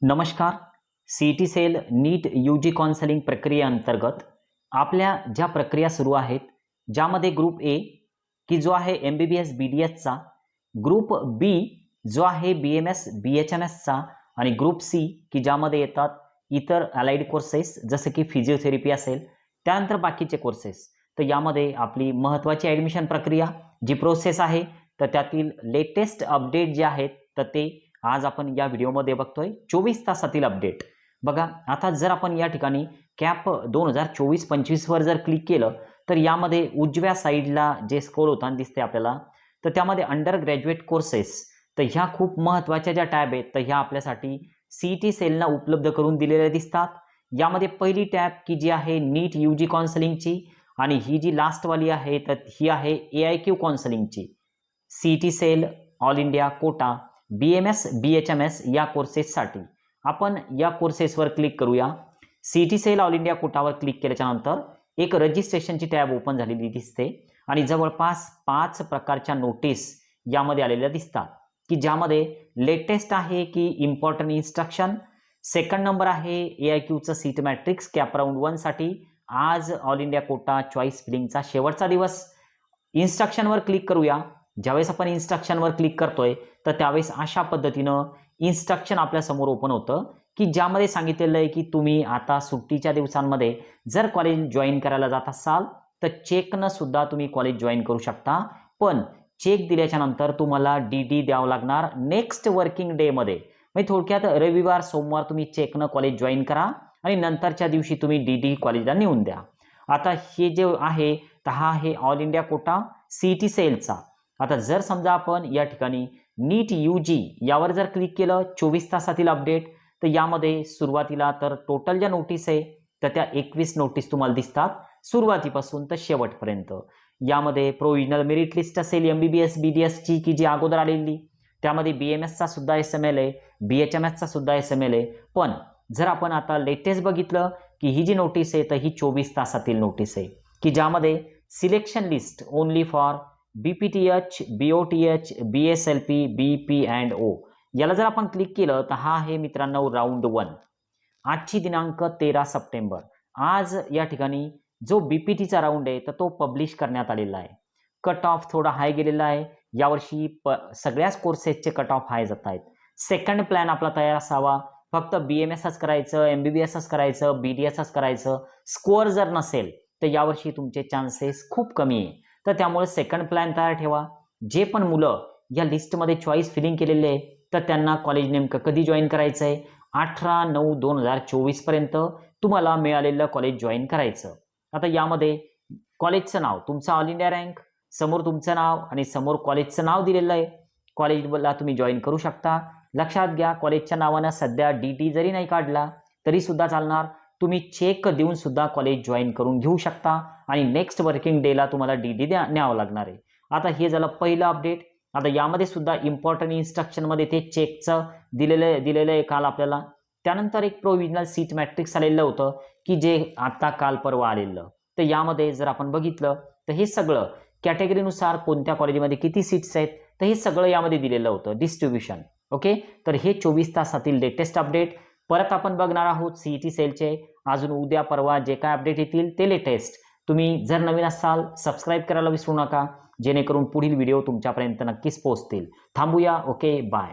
नमस्कार. C sale नीट UG counselling प्रक्रियेअंतर्गत आपल्या ज्या प्रक्रिया सुरू आहेत, ज्यामध्ये ग्रुप ए की जो आहे MBBS BDSचा, ग्रुप बी जो आहे BMS BHMSचा आणि ग्रुप सी की ज्यामध्ये येतात इतर अलाइड कोर्सेस जसे की फिजिओथेरपी असेल, त्यानंतर बाकीचे कोर्सेस. तर यामध्ये आपली महत्त्वाची ॲडमिशन प्रक्रिया जी प्रोसेस आहे, तर त्यातील लेटेस्ट अपडेट जे आहेत तर ते आज आपण या व्हिडिओमध्ये बघतोय 24 तासातील अपडेट. बघा, आता जर आपण या ठिकाणी कॅप 2024-25 वर जर क्लिक केलं तर यामध्ये उजव्या साईडला जे स्क्रोल होताना दिसते आपल्याला, तर त्यामध्ये अंडर ग्रॅज्युएट कोर्सेस, तर ह्या खूप महत्त्वाच्या ज्या टॅब आहेत तर ह्या आपल्यासाठी CET सेलना उपलब्ध करून दिलेल्या दिसतात. यामध्ये पहिली टॅब की जी आहे नीट UG काउन्सिलिंगची आणि ही जी लास्टवाली आहे तर ही आहे AIQ काउन्सिलिंगची. CET cell all India quota BMS BHMS या कोर्सेससाठी आपण या कोर्सेसवर क्लिक करूया. CET सेल ऑल इंडिया कोटावर क्लिक केल्याच्या नंतर एक रजिस्ट्रेशनची टॅब ओपन झालेली दिसते आणि जवळपास 5 प्रकारच्या नोटीस यामध्ये आलेल्या दिसतात की ज्यामध्ये लेटेस्ट आहे की इम्पॉर्टंट इन्स्ट्रक्शन. सेकंड नंबर आहे AIQचं सीट मॅट्रिक्स कॅप राऊंड 1 साठी आज ऑल इंडिया कोटा चॉईस फिलिंगचा शेवटचा दिवस. इन्स्ट्रक्शनवर क्लिक करूया. ज्यावेळेस आपण इन्स्ट्रक्शनवर क्लिक करतोय तर त्यावेळेस अशा पद्धतीनं इन्स्ट्रक्शन आपल्या समोर ओपन होतं की ज्यामध्ये सांगितलेलं आहे की तुम्ही आता सुट्टीच्या दिवसांमध्ये जर कॉलेज जॉईन करायला जात असाल तर चेकनं सुद्धा तुम्ही कॉलेज जॉईन करू शकता, पण चेक दिल्याच्या नंतर तुम्हाला DD द्यावं लागणार नेक्स्ट वर्किंग डेमध्ये. म्हणजे थोडक्यात रविवार सोमवार तुम्ही चेकनं कॉलेज जॉईन करा आणि नंतरच्या दिवशी तुम्ही DD कॉलेजला नेऊन द्या. आता हे जे आहे तर हा आहे ऑल इंडिया कोटा CET सेलचा. आता जर समजा आपण या ठिकाणी नीट UG यावर जर क्लिक केलं 24 तासातील अपडेट, तर यामध्ये सुरुवातीला तर टोटल ज्या नोटीस आहे तर त्या 21 नोटीस तुम्हाला दिसतात सुरुवातीपासून तर शेवटपर्यंत. यामध्ये प्रोव्हिजनल मेरिट लिस्ट असेल MBBS BDSची की जी अगोदर आलेली, त्यामध्ये BMSचा सुद्धा SML आहे, BHMSचा सुद्धा SML आहे. पण जर आपण आता लेटेस्ट बघितलं की ही जी नोटीस आहे तर ही 24 तासातील नोटीस आहे की ज्यामध्ये selection list only for BPTH, BOTH, BSLP, BP&O याला जर आपण क्लिक केलं तर हा आहे मित्रांनो राऊंड 1. आजची दिनांक 13 सप्टेंबर. आज या ठिकाणी जो BPTचा राऊंड आहे तर तो पब्लिश करण्यात आलेला आहे. कट ऑफ थोडा हाय गेलेला आहे यावर्षी. सगळ्याच कोर्सेसचे कट ऑफ हाय जात आहेत. सेकंड प्लॅन आपला तयार असावा. फक्त BMSच करायचं, MBBSच करायचं, BDSच करायचं. स्कोअर जर नसेल तर यावर्षी तुमचे चान्सेस खूप कमी आहे. तर त्यामुळे सेकंड प्लॅन तयार ठेवा. जे पण मुलं या लिस्टमध्ये चॉईस फिलिंग केलेले आहे तर त्यांना कॉलेज नेमकं कधी जॉईन करायचं आहे, 18/9/2024 पर्यंत तुम्हाला मिळालेलं कॉलेज जॉईन करायचं. आता यामध्ये कॉलेजचं नाव, तुमचा ऑल इंडिया रँक, समोर तुमचं नाव आणि समोर कॉलेजचं नाव दिलेलं आहे. कॉलेजला तुम्ही जॉईन करू शकता. लक्षात घ्या, कॉलेजच्या नावानं सध्या DD जरी नाही काढला तरी सुद्धा चालणार. तुम्ही चेक देऊन सुद्धा कॉलेज जॉईन करून घेऊ शकता आणि नेक्स्ट वर्किंग डेला तुम्हाला DD न्यावं लागणार आहे. आता हे झालं पहिलं अपडेट. आता यामध्ये सुद्धा इम्पॉर्टंट इन्स्ट्रक्शनमध्ये ते चेकचं दिलेलं आहे काल आपल्याला. त्यानंतर एक प्रोव्हिजनल सीट मॅट्रिक्स आलेलं होतं की जे आता काल परवा आलेलं. तर यामध्ये जर आपण बघितलं तर हे सगळं कॅटेगरीनुसार कोणत्या कॉलेजमध्ये किती सीट्स आहेत तर हे सगळं यामध्ये दिलेलं होतं डिस्ट्रीब्युशन. ओके, तर हे 24 तासातील लेटेस्ट अपडेट. परत आपण बघणार आहोत CET सेलचे अजून उद्या परवा जे काय अपडेट येतील ते लेटेस्ट. तुम्ही जर नवीन असाल सबस्क्राईब करायला विसरू नका, जेणेकरून पुढील व्हिडिओ तुमच्यापर्यंत नक्कीच पोहोचतील. थांबूया. Okay, bye.